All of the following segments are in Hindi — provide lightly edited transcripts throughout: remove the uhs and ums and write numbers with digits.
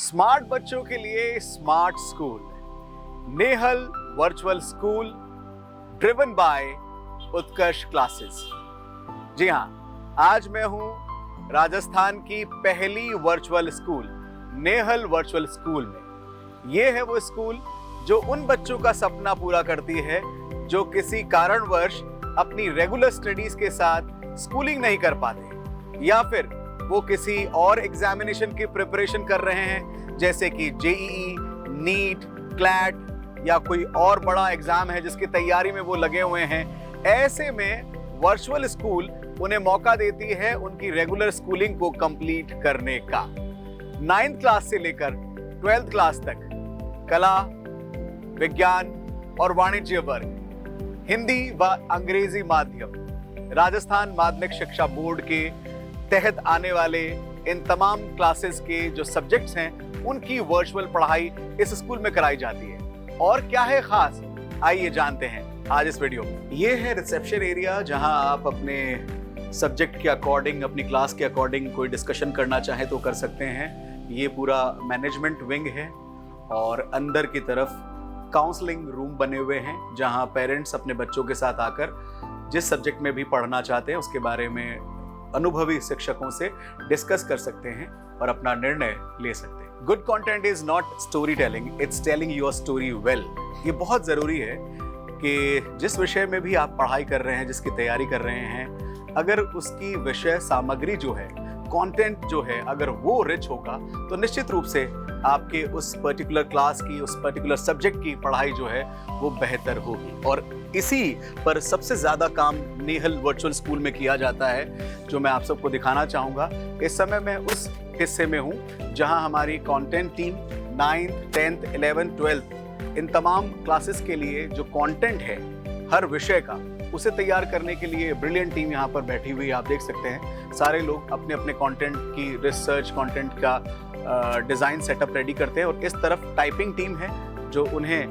स्मार्ट बच्चों के लिए smart school, Nehal virtual school, driven by Utkarsh classes. जी हाँ, आज मैं हूं राजस्थान की पहली virtual school Nehal virtual school में। ये है वो स्कूल जो उन बच्चों का सपना पूरा करती है जो किसी कारणवश अपनी रेगुलर स्टडीज के साथ स्कूलिंग नहीं कर पाते, या फिर वो किसी और एग्जामिनेशन की प्रिपरेशन कर रहे हैं, जैसे कि जेईई, नीट, क्लैट या कोई और बड़ा एग्जाम है जिसकी तैयारी में वो लगे हुए हैं। ऐसे में वर्चुअल स्कूल उन्हें मौका देती है उनकी रेगुलर स्कूलिंग को कंप्लीट करने का। 9th क्लास से लेकर 12th क्लास तक कला, विज्ञान और वाणिज्य वर्ग, हिंदी व अंग्रेजी माध्यम, राजस्थान माध्यमिक शिक्षा बोर्ड के तहत आने वाले इन तमाम क्लासेस के जो सब्जेक्ट्स हैं उनकी वर्चुअल पढ़ाई इस स्कूल में कराई जाती है। और क्या है खास, आइए जानते हैं आज इस वीडियो में। ये है रिसेप्शन एरिया, जहां आप अपने सब्जेक्ट के अकॉर्डिंग, अपनी क्लास के अकॉर्डिंग कोई डिस्कशन करना चाहे तो कर सकते हैं। ये पूरा मैनेजमेंट विंग है और अंदर की तरफ काउंसलिंग रूम बने हुए हैं जहां पेरेंट्स अपने बच्चों के साथ आकर जिस सब्जेक्ट में भी पढ़ना चाहते हैं उसके बारे में अनुभवी शिक्षकों से डिस्कस कर सकते हैं और अपना निर्णय ले सकते हैं। Good content is not story telling, it's telling your story well. ये बहुत जरूरी है कि जिस विषय में भी आप पढ़ाई कर रहे हैं, जिसकी तैयारी कर रहे हैं, अगर उसकी विषय सामग्री जो है, कंटेंट जो है, अगर वो रिच होगा तो निश्चित रूप से आपके उस पर्टिकुलर क्लास की, उस पर्टिकुलर सब्जेक्ट की पढ़ाई जो है वो बेहतर होगी। और इसी पर सबसे ज़्यादा काम नेहल वर्चुअल स्कूल में किया जाता है, जो मैं आप सबको दिखाना चाहूँगा। इस समय मैं उस हिस्से में हूँ जहाँ हमारी content team 9th, 10th, 11th, 12th इन तमाम क्लासेस के लिए जो कंटेंट है हर विषय का, उसे तैयार करने के लिए ब्रिलियंट टीम यहाँ पर बैठी हुई है। आप देख सकते हैं सारे लोग अपने अपने कंटेंट की रिसर्च, कंटेंट का डिज़ाइन सेटअप रेडी करते हैं। और इस तरफ टाइपिंग टीम है जो उन्हें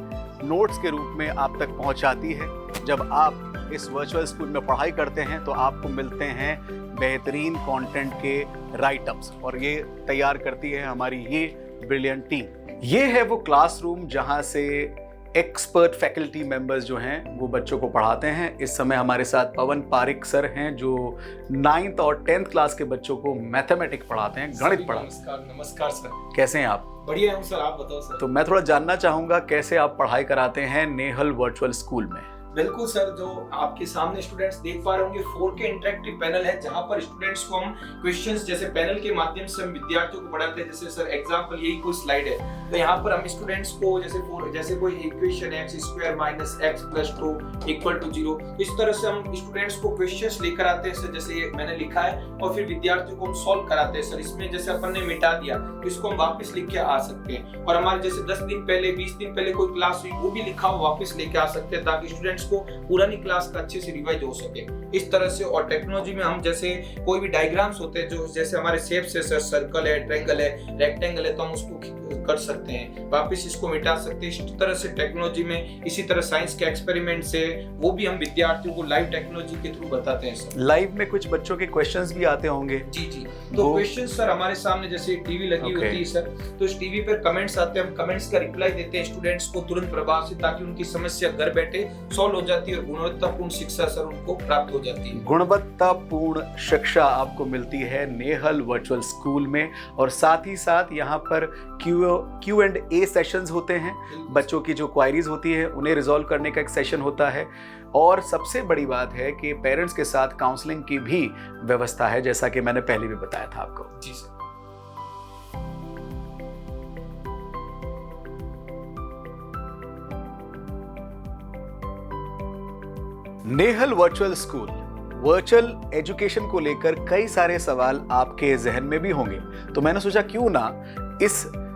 नोट्स के रूप में आप तक पहुंचाती है। जब आप इस वर्चुअल स्कूल में पढ़ाई करते हैं तो आपको मिलते हैं बेहतरीन कंटेंट के राइटअप्स, और ये तैयार करती है हमारी ये ब्रिलियंट टीम। ये है वो क्लासरूम जहां से एक्सपर्ट फैकल्टी मेंबर्स जो हैं वो बच्चों को पढ़ाते हैं। इस समय हमारे साथ पवन पारिक सर हैं जो 9th और 10th क्लास के बच्चों को मैथमेटिक्स पढ़ाते हैं, गणित पढ़ाते हैं। नमस्कार सर। कैसे हैं आप? बढ़िया हूँ सर, आप बताओ सर। तो मैं थोड़ा जानना चाहूंगा कैसे आप पढ़ाई कराते हैं नेहल वर्चुअल स्कूल में। बिल्कुल सर, जो आपके सामने स्टूडेंट्स देख पा रहे होंगे 4K इंटरेक्टिव पैनल है जहां पर स्टूडेंट्स को हम क्वेश्चंस जैसे पैनल के माध्यम से हम विद्यार्थियों को पढ़ाते हैं। जैसे सर एग्जांपल यही कोई स्लाइड है तो यहाँ पर हम स्टूडेंट्स को जैसे कोई इक्वेशन x² - x + 2 = 0, इस तरह से हम स्टूडेंट्स को क्वेश्चंस लेकर आते हैं सर, जैसे ये मैंने लिखा है, और फिर विद्यार्थियों को हम सॉल्व कराते हैं सर। इसमें जैसे अपन ने मिटा दिया तो इसको हम वापस लिख के आ सकते हैं, और हमारे जैसे 10 दिन पहले, 20 दिन पहले कोई क्लास हुई वो भी लिखा हुआ वापस लेके आ सकते हैं ताकि स्टूडेंट्स को पुरानी क्लास का अच्छे से रिवाइज हो सके इस तरह से। और टेक्नोलॉजी में हम जैसे कोई भी डायग्राम्स होते हैं जो जैसे हमारे शेप्स है सर, सर्कल है, ट्रायंगल है, रेक्टेंगल है, तो हम उसको कर सकते हैं, वापस इसको मिटा सकते हैं। इस तरह से टेक्नोलॉजी में, इसी तरह साइंस के एक्सपेरिमेंट से वो भी हम विद्यार्थियों को लाइव टेक्नोलॉजी के थ्रू बताते हैं सर। लाइव में कुछ बच्चों के क्वेश्चंस भी आते होंगे। जी जी, तो क्वेश्चंस सर हमारे सामने जैसे टीवी लगी होती है सर, तो इस टीवी पर कमेंट्स आते हैं, हम कमेंट्स का रिप्लाई देते हैं स्टूडेंट्स को तुरंत प्रभाव से, ताकि उनकी समस्या घर बैठे सॉल्व हो जाती है और गुणवत्तापूर्ण शिक्षा सर उनको प्राप्त हो जाती है। गुणवत्तापूर्ण शिक्षा आपको मिलती है नेहल वर्चुअल स्कूल में, और साथ ही साथ यहाँ पर Q&A सेशंस होते हैं। बच्चों की जो क्वायरीज होती है उन्हें रिजॉल्व करने का एक सेशन होता है, और सबसे बड़ी बात है कि पेरेंट्स के साथ काउंसलिंग की भी व्यवस्था है, जैसा कि मैंने पहले भी बताया था आपको। जी sir. Nehal virtual school virtual education को लेकर कई सारे सवाल आपके जहन में भी होंगे, तो मैंने सोचा क्यों ना इस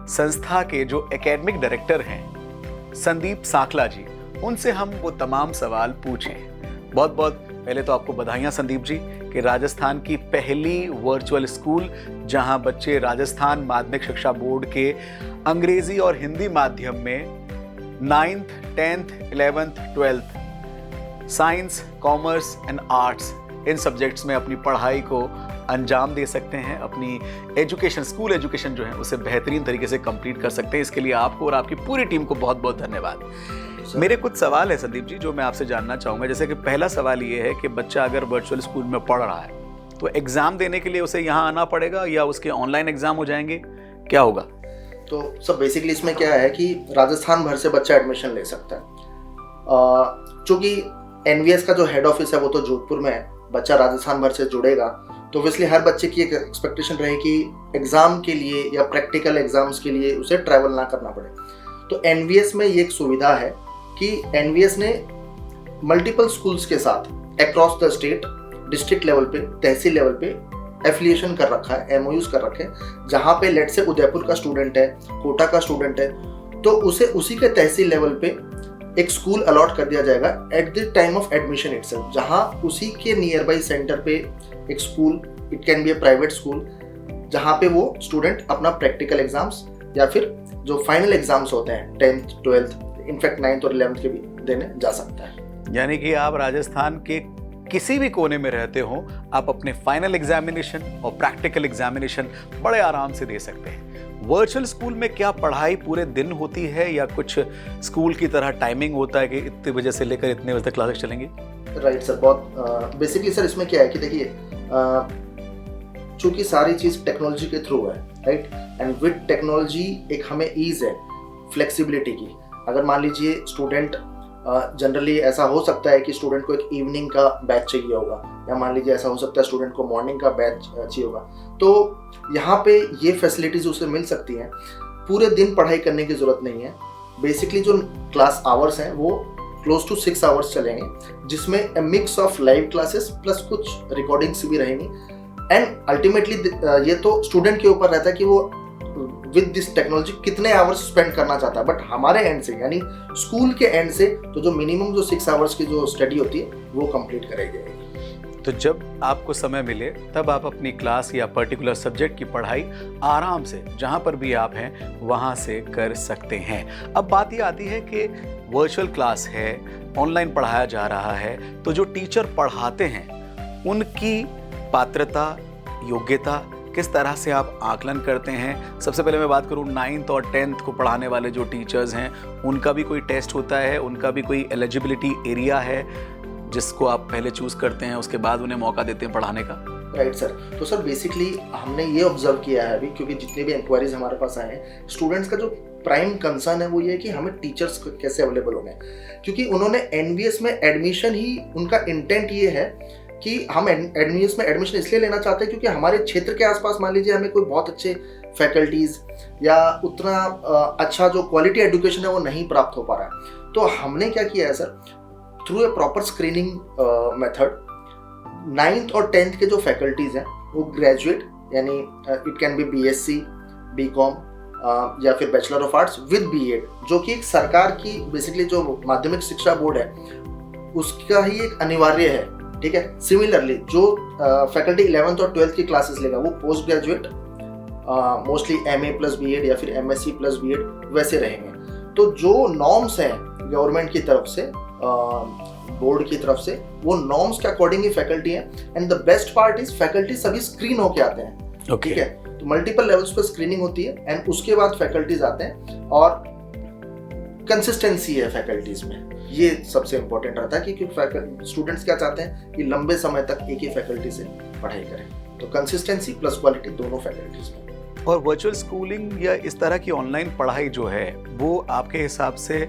संस्था के जो एकेडमिक डायरेक्टर हैं संदीप साखला जी, उनसे हम वो तमाम सवाल पूछें। बहुत बहुत पहले तो आपको बधाइयाँ संदीप जी कि राजस्थान की पहली वर्चुअल स्कूल जहां बच्चे राजस्थान माध्यमिक शिक्षा बोर्ड के अंग्रेजी और हिंदी माध्यम में 9th, 10th, 11th, 12th science, commerce and arts in subjects में अपनी पढ़ाई को अंजाम दे सकते हैं, अपनी एजुकेशन, स्कूल एजुकेशन जो है उसे बेहतरीन तरीके से कंप्लीट कर सकते हैं। इसके लिए आपको और आपकी पूरी टीम को बहुत बहुत धन्यवाद। मेरे कुछ सवाल है संदीप जी जो मैं आपसे जानना चाहूँगा। जैसे कि पहला सवाल ये है कि बच्चा अगर वर्चुअल स्कूल में पढ़ रहा है तो एग्ज़ाम देने के लिए उसे यहाँ आना पड़ेगा या उसके ऑनलाइन एग्ज़ाम हो जाएंगे, क्या होगा? तो सब बेसिकली इसमें क्या है कि राजस्थान भर से बच्चा एडमिशन ले सकता है। चूँकि एनवीएस का जो हेड ऑफिस है वो तो जोधपुर में है, बच्चा राजस्थान भर से जुड़ेगा तो ऑब्वियसली हर बच्चे की एक एक्सपेक्टेशन रहे कि एग्ज़ाम के लिए या प्रैक्टिकल एग्जाम्स के लिए उसे ट्रैवल ना करना पड़े। तो एनवीएस में ये एक सुविधा है कि एनवीएस ने मल्टीपल स्कूल्स के साथ across the state, district level पे, तहसील लेवल पे एफिलिएशन कर रखा है, एमओयूज कर रखे हैं। जहाँ पे लेट से उदयपुर का स्टूडेंट है, कोटा का स्टूडेंट है, तो उसे उसी के तहसील लेवल पे एक स्कूल अलॉट कर दिया जाएगा at the time of admission itself, जहाँ उसी के नियर बाई सेंटर पे एक school, it can B A private school, जहाँ पे वो स्टूडेंट अपना प्रैक्टिकल एग्जाम्स या फिर जो फाइनल एग्जाम्स होते हैं 10th 12th, इनफैक्ट 9th और 11th के भी देने जा सकता है। यानी कि आप राजस्थान के किसी भी कोने में रहते हो, आप अपने फाइनल एग्जामिनेशन और प्रैक्टिकल एग्जामिनेशन बड़े आराम से दे सकते हैं। वर्चुअल स्कूल में क्या पढ़ाई पूरे दिन होती है या कुछ स्कूल की तरह टाइमिंग होता है कि इतने बजे से लेकर इतने बजे तक क्लासेस चलेंगी? राइट सर, बहुत बेसिकली सर इसमें क्या है कि देखिए चूंकि सारी चीज़ टेक्नोलॉजी के थ्रू है, राइट, एंड विद टेक्नोलॉजी एक हमें ईज है फ्लेक्सिबिलिटी की। अगर मान लीजिए स्टूडेंट जनरली ऐसा हो सकता है कि स्टूडेंट को एक इवनिंग का बैच चाहिए होगा, या मान लीजिए ऐसा हो सकता है स्टूडेंट को मॉर्निंग का बैच चाहिए होगा, तो यहाँ पे ये फैसिलिटीज उसे मिल सकती हैं। पूरे दिन पढ़ाई करने की ज़रूरत नहीं है। बेसिकली जो क्लास आवर्स हैं वो क्लोज टू 6 आवर्स चलेंगे, जिसमें mix of live classes plus कुछ रिकॉर्डिंग्स भी रहेंगी। एंड अल्टीमेटली ये तो स्टूडेंट के ऊपर रहता है कि वो विद दिस टेक्नोलॉजी कितने आवर्स स्पेंड करना चाहता है, बट हमारे एंड से यानी स्कूल के एंड से तो जो मिनिमम जो 6 आवर्स की जो स्टडी होती है वो कंप्लीट करेगी। तो जब आपको समय मिले तब आप अपनी क्लास या पर्टिकुलर सब्जेक्ट की पढ़ाई आराम से जहाँ पर भी आप हैं वहाँ से कर सकते हैं। अब बात ये आती है कि वर्चुअल क्लास है, ऑनलाइन पढ़ाया जा रहा है, तो जो टीचर पढ़ाते हैं उनकी पात्रता, योग्यता किस तरह से आप आकलन करते हैं? सबसे पहले मैं बात करूं 9th और 10th को पढ़ाने वाले जो टीचर्स हैं उनका भी कोई टेस्ट होता है, उनका भी कोई एलिजिबिलिटी एरिया है जिसको आप पहले चूज करते हैं, उसके बाद उन्हें मौका देते हैं पढ़ाने का? राइट सर, तो सर बेसिकली हमने ये ऑब्जर्व किया है अभी, क्योंकि जितने भी इंक्वायरीज हमारे पास आए हैं, स्टूडेंट्स का जो प्राइम कंसर्न है वो ये है कि हमें टीचर्स कैसे अवेलेबल होंगे, क्योंकि उन्होंने एनवीएस में एडमिशन ही, उनका इंटेंट ये है कि हम एनवीएस में एडमिशन इसलिए लेना चाहते हैं क्योंकि हमारे क्षेत्र के आसपास मान लीजिए हमें कोई बहुत अच्छे फैकल्टीज़ या उतना अच्छा जो क्वालिटी एजुकेशन है वो नहीं प्राप्त हो पा रहा है। तो हमने क्या किया है sir, through a proper screening method 9th और 10th के जो फैकल्टीज़ हैं वो ग्रेजुएट, यानी it can be BSc, BCom या फिर bachelor of arts with BEd, जो कि एक सरकार की बेसिकली जो माध्यमिक शिक्षा बोर्ड है उसका ही एक अनिवार्य है, ठीक है। सिमिलरली जो फैकल्टी 11th और 12th की क्लासेस लेगा वो post graduate, mostly MA plus BEd या फिर एमएससी प्लस बीएड वैसे रहेंगे। तो जो नॉर्म्स हैं गवर्नमेंट की तरफ से, बोर्ड की तरफ से, वो नॉर्म्स के अकॉर्डिंग ही फैकल्टी है। And the best part is faculty सभी स्क्रीन होके आते हैं, ठीक है। तो मल्टीपल लेवल्स पे स्क्रीनिंग होती है एंड उसके बाद फैकल्टीज आते हैं और कंसिस्टेंसी है फैकल्टीज में, ये सबसे इंपॉर्टेंट रहता है क्योंकि स्टूडेंट्स क्या चाहते हैं कि लंबे समय तक एक ही फैकल्टी से पढ़ाई करें। तो कंसिस्टेंसी प्लस क्वालिटी दोनों फैकल्टीज में। और वर्चुअल स्कूलिंग या इस तरह की ऑनलाइन पढ़ाई जो है वो आपके हिसाब से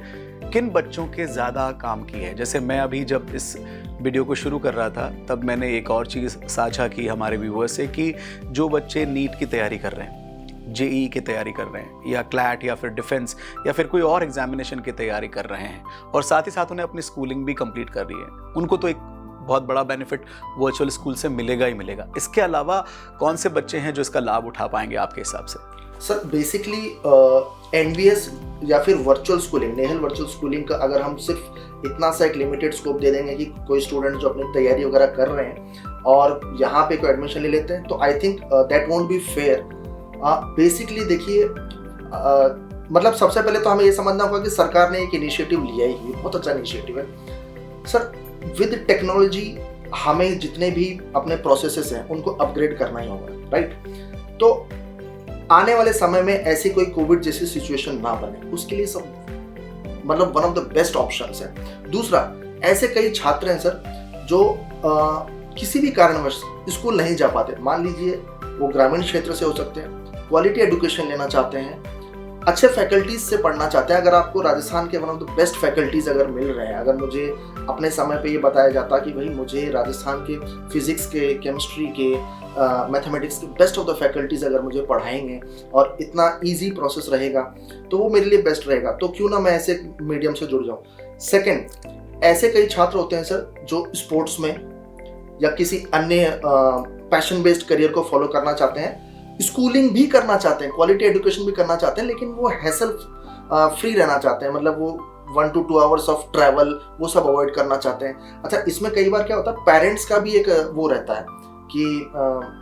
किन बच्चों के ज़्यादा काम की है? जैसे मैं अभी जब इस वीडियो को शुरू कर रहा था तब मैंने एक और चीज़ साझा की हमारे व्यूअर्स से कि जो बच्चे नीट की तैयारी कर रहे हैं, जेईई की तैयारी कर रहे हैं, या क्लैट या फिर डिफेंस या फिर कोई और एग्जामिनेशन की तैयारी कर रहे हैं और साथ ही साथ उन्हें अपनी स्कूलिंग भी कंप्लीट कर रही है, उनको तो एक बहुत बड़ा बेनिफिट वर्चुअल स्कूल से मिलेगा ही मिलेगा। इसके अलावा कौन से बच्चे हैं जो इसका लाभ उठा पाएंगे आपके हिसाब से? सर बेसिकली एनवीएस या फिर virtual schooling, Nehal virtual schooling का अगर हम सिर्फ इतना सा एक लिमिटेड स्कोप दे देंगे कि कोई स्टूडेंट जो अपनी तैयारी वगैरह कर रहे हैं और यहाँ पे कोई एडमिशन ले लेते हैं, तो I think that won't be fair. Basically देखिए, मतलब सबसे पहले तो हमें ये समझना होगा कि सरकार ने एक इनिशिएटिव लिया ही, बहुत अच्छा इनिशिएटिव है सर। विद टेक्नोलॉजी हमें जितने भी अपने प्रोसेसेस हैं उनको अपग्रेड करना ही होगा, राइट। तो आने वाले समय में ऐसी कोई कोविड जैसी सिचुएशन ना बने, उसके लिए सब मतलब one of the best options है। दूसरा, ऐसे कई छात्र हैं सर जो किसी भी कारणवश स्कूल नहीं जा पाते। मान लीजिए वो ग्रामीण क्षेत्र से हो सकते हैं, क्वालिटी एजुकेशन लेना चाहते हैं, अच्छे फैकल्टीज से पढ़ना चाहते हैं। अगर आपको राजस्थान के one of the best faculties अगर मिल रहे हैं, अगर मुझे अपने समय पे ये बताया जाता कि भाई मुझे राजस्थान के फिजिक्स के, केमिस्ट्री के, मैथमेटिक्स के बेस्ट ऑफ द फैकल्टीज अगर मुझे पढ़ाएंगे और इतना ईजी प्रोसेस रहेगा तो वो मेरे लिए बेस्ट रहेगा। तो क्यों ना मैं ऐसे मीडियम से जुड़ जाऊँ। सेकेंड, ऐसे कई छात्र होते हैं सर जो स्पोर्ट्स में या किसी अन्य पैशन बेस्ड करियर को फॉलो करना चाहते हैं, स्कूलिंग भी करना चाहते हैं, क्वालिटी एजुकेशन भी करना चाहते हैं, लेकिन वो हैसल फ्री रहना चाहते हैं। मतलब वो 1 to 2 आवर्स ऑफ ट्रैवल वो सब अवॉइड करना चाहते हैं। अच्छा, इसमें कई बार क्या होता है, पेरेंट्स का भी एक वो रहता है कि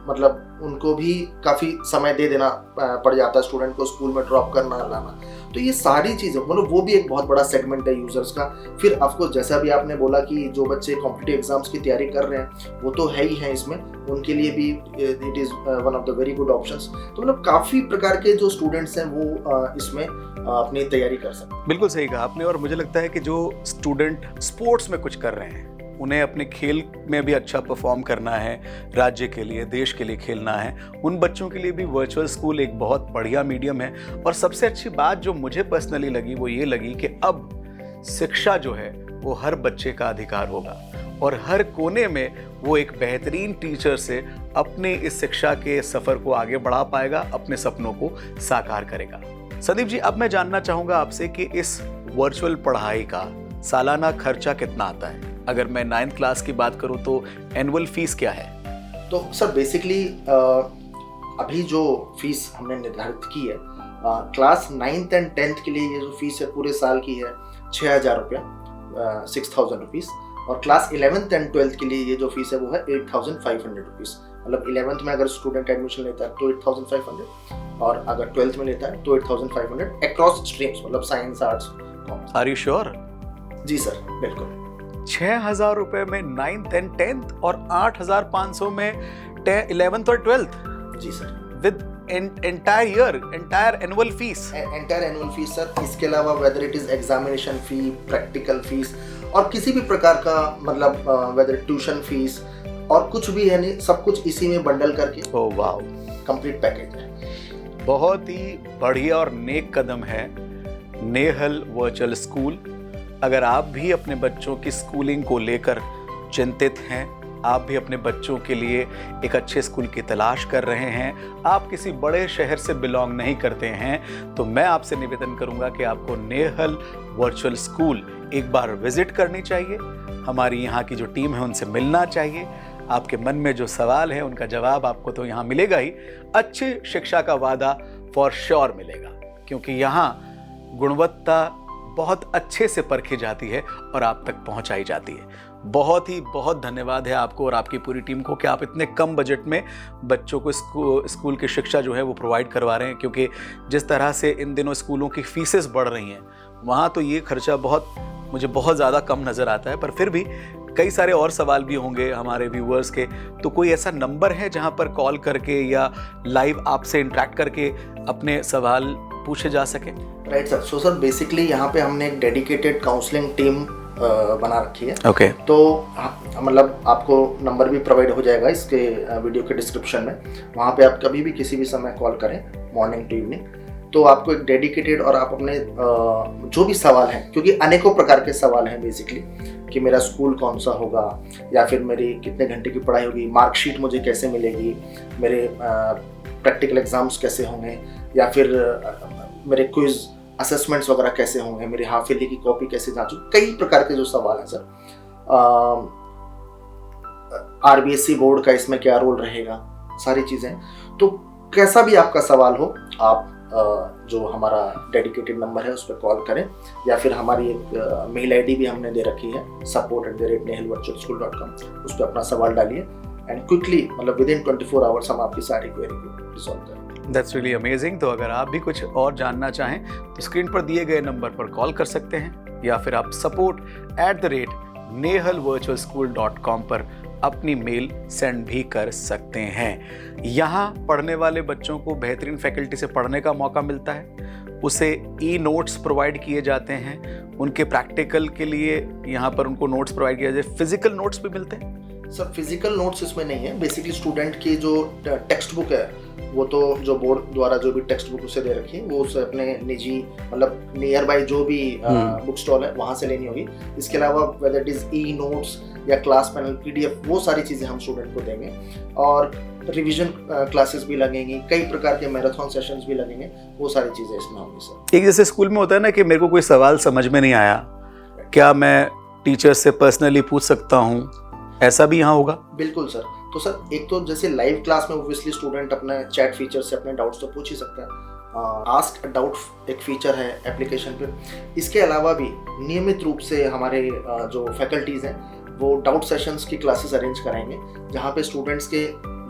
मतलब उनको भी काफ़ी समय दे देना पड़ जाता है स्टूडेंट को स्कूल में ड्रॉप करना लाना। तो ये सारी चीज़ें मतलब वो भी एक बहुत बड़ा सेगमेंट है यूज़र्स का। फिर आपको जैसा भी आपने बोला कि जो बच्चे कॉम्पिटिटिव एग्जाम्स की तैयारी कर रहे हैं वो तो है ही हैं, इसमें उनके लिए भी it is one of the very good options. तो मतलब काफ़ी प्रकार के जो स्टूडेंट्स हैं वो इसमें अपनी तैयारी कर सकते हैं। बिल्कुल सही कहा आपने। और मुझे लगता है कि जो स्टूडेंट स्पोर्ट्स में कुछ कर रहे हैं, उन्हें अपने खेल में भी अच्छा परफॉर्म करना है, राज्य के लिए, देश के लिए खेलना है, उन बच्चों के लिए भी वर्चुअल स्कूल एक बहुत बढ़िया मीडियम है। और सबसे अच्छी बात जो मुझे पर्सनली लगी वो ये लगी कि अब शिक्षा जो है वो हर बच्चे का अधिकार होगा और हर कोने में वो एक बेहतरीन टीचर से अपने इस शिक्षा के सफ़र को आगे बढ़ा पाएगा, अपने सपनों को साकार करेगा। संदीप जी, अब मैं जानना चाहूँगा आपसे कि इस वर्चुअल पढ़ाई का सालाना खर्चा कितना आता है? अगर मैं 9th क्लास की बात करूं तो एनुअल फीस क्या है? तो सर बेसिकली अभी जो फीस हमने निर्धारित की है क्लास 9th एंड 10th के लिए, ये जो फीस है पूरे साल की है 6,000 रुपया, 6,000 रुपीज़। और क्लास 11th एंड 12th के लिए ये जो फीस है वो है 8,500 रुपीज़। मतलब 11th में अगर स्टूडेंट एडमिशन लेता है तो 8,500 और अगर 12th में लेता है तो 8,500 अक्रॉस स्ट्रीम्स, मतलब science, arts, commerce. Are you sure? जी सर, बिल्कुल। 6,000 रुपए में 9th एंड 10th और 8,500 में 11th और 12th? जी sir, with entire year, entire annual fees. Entire annual fees sir. इसके अलावा whether it is examination fee, practical fees और किसी भी प्रकार का मतलब वेदर ट्यूशन फीस और कुछ भी है नहीं, सब कुछ इसी में बंडल करके ओह वाओ, कंप्लीट पैकेज है। बहुत ही बढ़िया और नेक कदम है नेहल वर्चुअल स्कूल। अगर आप भी अपने बच्चों की स्कूलिंग को लेकर चिंतित हैं, आप भी अपने बच्चों के लिए एक अच्छे स्कूल की तलाश कर रहे हैं, आप किसी बड़े शहर से बिलोंग नहीं करते हैं, तो मैं आपसे निवेदन करूंगा कि आपको नेहल वर्चुअल स्कूल एक बार विजिट करनी चाहिए। हमारी यहाँ की जो टीम है उनसे मिलना चाहिए। आपके मन में जो सवाल है उनका जवाब आपको तो यहाँ मिलेगा ही, अच्छी शिक्षा का वादा फॉर श्योर मिलेगा, क्योंकि यहाँ गुणवत्ता बहुत अच्छे से परखी जाती है और आप तक पहुंचाई जाती है। बहुत धन्यवाद है आपको और आपकी पूरी टीम को कि आप इतने कम बजट में बच्चों को स्कूल की शिक्षा जो है वो प्रोवाइड करवा रहे हैं, क्योंकि जिस तरह से इन दिनों स्कूलों की फीसेस बढ़ रही हैं वहाँ तो ये खर्चा मुझे बहुत ज़्यादा कम नज़र आता है। पर फिर भी कई सारे और सवाल भी होंगे हमारे व्यूअर्स के, तो कोई ऐसा नंबर है जहाँ पर कॉल करके या लाइव आपसे इंटरेक्ट करके अपने सवाल पूछे जा सके? Right sir. So sir basically यहाँ पे हमने एक डेडिकेटेड काउंसलिंग टीम बना रखी है। ओके। तो मतलब आपको नंबर भी प्रोवाइड हो जाएगा इसके वीडियो के डिस्क्रिप्शन में। वहाँ पे आप कभी भी किसी भी समय कॉल करें, मॉर्निंग टू इवनिंग, तो आपको एक डेडिकेटेड और आप अपने जो भी सवाल हैं, क्योंकि अनेकों प्रकार के सवाल हैं बेसिकली, कि मेरा स्कूल कौन सा होगा, या फिर मेरी कितने घंटे की पढ़ाई होगी, मार्कशीट मुझे कैसे मिलेगी, मेरे प्रैक्टिकल एग्जाम्स कैसे होंगे, या फिर मेरे क्विज असेसमेंट्स वगैरह कैसे होंगे, मेरी हाफ ईयरली की कॉपी कैसे जांचूं, कई प्रकार के जो सवाल हैं सर। RBSC बोर्ड का इसमें क्या रोल रहेगा, सारी चीज़ें। तो कैसा भी आपका सवाल हो, आप जो हमारा डेडिकेटेड नंबर है उस पर कॉल करें, या फिर हमारी एक मेल ID भी हमने दे रखी है support@nehalvirtualschool.com, उस पर अपना सवाल डालिए एंड क्विकली मतलब विदिन 24 आवर्स हम आपकी सारी क्वेरी को रिजॉल्व करेंगे। That's really amazing. तो अगर आप भी कुछ और जानना चाहें तो स्क्रीन पर दिए गए नंबर पर कॉल कर सकते हैं, या फिर आप support@nehalvirtualschool.com पर अपनी मेल सेंड भी कर सकते हैं। यहाँ पढ़ने वाले बच्चों को बेहतरीन फैकल्टी से पढ़ने का मौका मिलता है, उसे ई नोट्स प्रोवाइड किए जाते हैं, उनके प्रैक्टिकल के लिए यहाँ पर उनको नोट्स प्रोवाइड किए जाते हैं, फिजिकल नोट्स भी मिलते हैं। सर फिजिकल नोट्स इसमें नहीं है, बेसिकली स्टूडेंट की जो टेक्स्ट बुक है वो तो जो बोर्ड द्वारा जो भी टेक्स्ट बुक उसे दे रखी है वो उसे अपने निजी मतलब नियर बाय जो भी बुक स्टॉल है वहाँ से लेनी होगी। इसके अलावा whether it is e notes या क्लास पैनल पीडीएफ वो सारी चीज़ें हम स्टूडेंट को देंगे, और रिवीजन क्लासेस भी लगेंगी, कई प्रकार के मैराथन सेशंस भी लगेंगे, वो सारी चीज़ें इसमें होंगी सर। एक जैसे स्कूल में होता है ना कि मेरे को कोई सवाल समझ में नहीं आया, क्या मैं टीचर से पर्सनली पूछ सकता हूँ, ऐसा भी यहाँ होगा? बिल्कुल सर। तो सर एक तो जैसे लाइव क्लास में ऑब्वियसली स्टूडेंट अपने चैट फीचर से अपने डाउट्स तो पूछ ही सकता है, आस्क डाउट एक फीचर है एप्लीकेशन पे। इसके अलावा भी नियमित रूप से हमारे जो फैकल्टीज़ हैं वो डाउट सेशंस की क्लासेस अरेंज कराएंगे, जहाँ पे स्टूडेंट्स के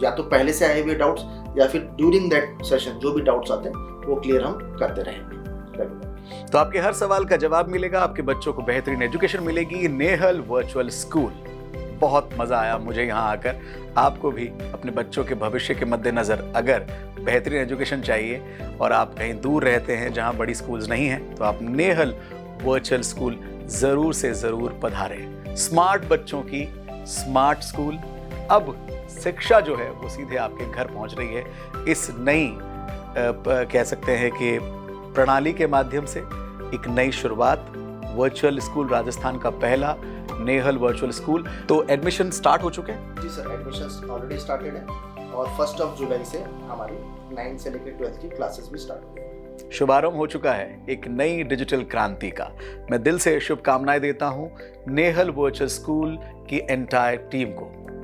या तो पहले से आए हुए डाउट्स या फिर ड्यूरिंग दैट सेशन जो भी डाउट्स आते हैं वो क्लियर हम करते रहेंगे। तो आपके हर सवाल का जवाब मिलेगा, आपके बच्चों को बेहतरीन एजुकेशन मिलेगी। नेहल वर्चुअल स्कूल, बहुत मज़ा आया मुझे यहाँ आकर। आपको भी अपने बच्चों के भविष्य के मद्देनज़र अगर बेहतरीन एजुकेशन चाहिए और आप कहीं दूर रहते हैं जहाँ बड़ी स्कूल्स नहीं हैं, तो आप नेहल वर्चुअल स्कूल ज़रूर से ज़रूर पधारें। स्मार्ट बच्चों की स्मार्ट स्कूल, अब शिक्षा जो है वो सीधे आपके घर पहुँच रही है। इस नई कह सकते हैं कि प्रणाली के माध्यम से एक नई शुरुआत, वर्चुअल स्कूल राजस्थान का पहला नेहल वर्चुअल स्कूल। तो एडमिशन स्टार्ट हो चुके हैं? जी सर, एडमिशन ऑलरेडी स्टार्टेड है और 1 जुलाई से हमारी 9 से लेकर 12 की क्लासेस भी स्टार्ट हो गई। शुभारंभ हो चुका है एक नई डिजिटल क्रांति का। मैं दिल से शुभकामनाएं देता हूं नेहल वर्चुअल स्कूल की एंटायर टीम को।